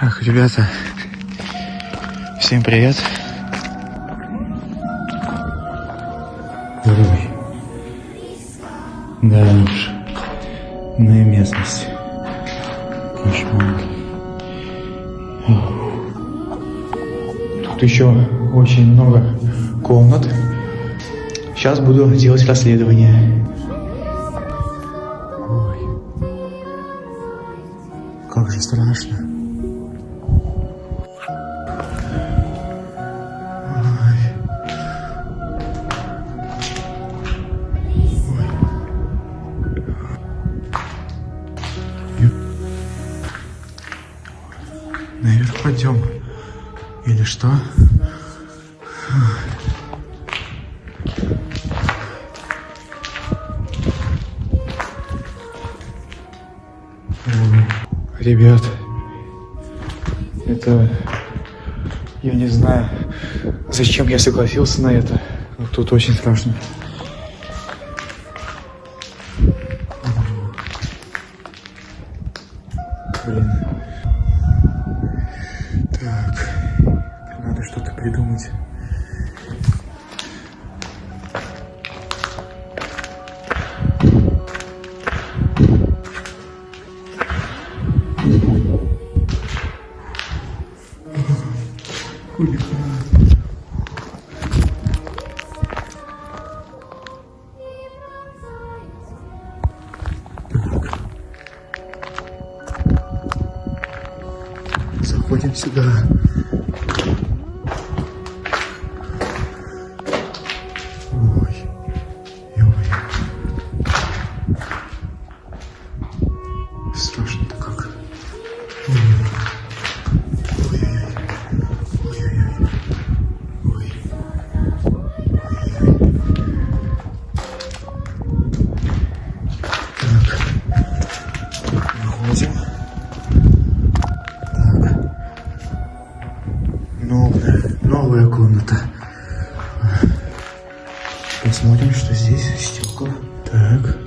Ах, ребята, всем привет. Ой. Да уж, иная местность. Кошмар. Тут еще очень много комнат. Сейчас буду делать расследование. Ой. Как же страшно. Наверх пойдем. Или что? Ребят, это... Я не знаю, зачем я согласился на это. Но тут очень страшно. Блин. Так, надо что-то придумать. Заходим сюда. Ой, ой. Страшно-то как. Ой-ой-ой. Ой-ой-ой. Ой. Ой-ой-ой. Так. Выходим. Новая комната. Посмотрим, что здесь. Стекла. Так.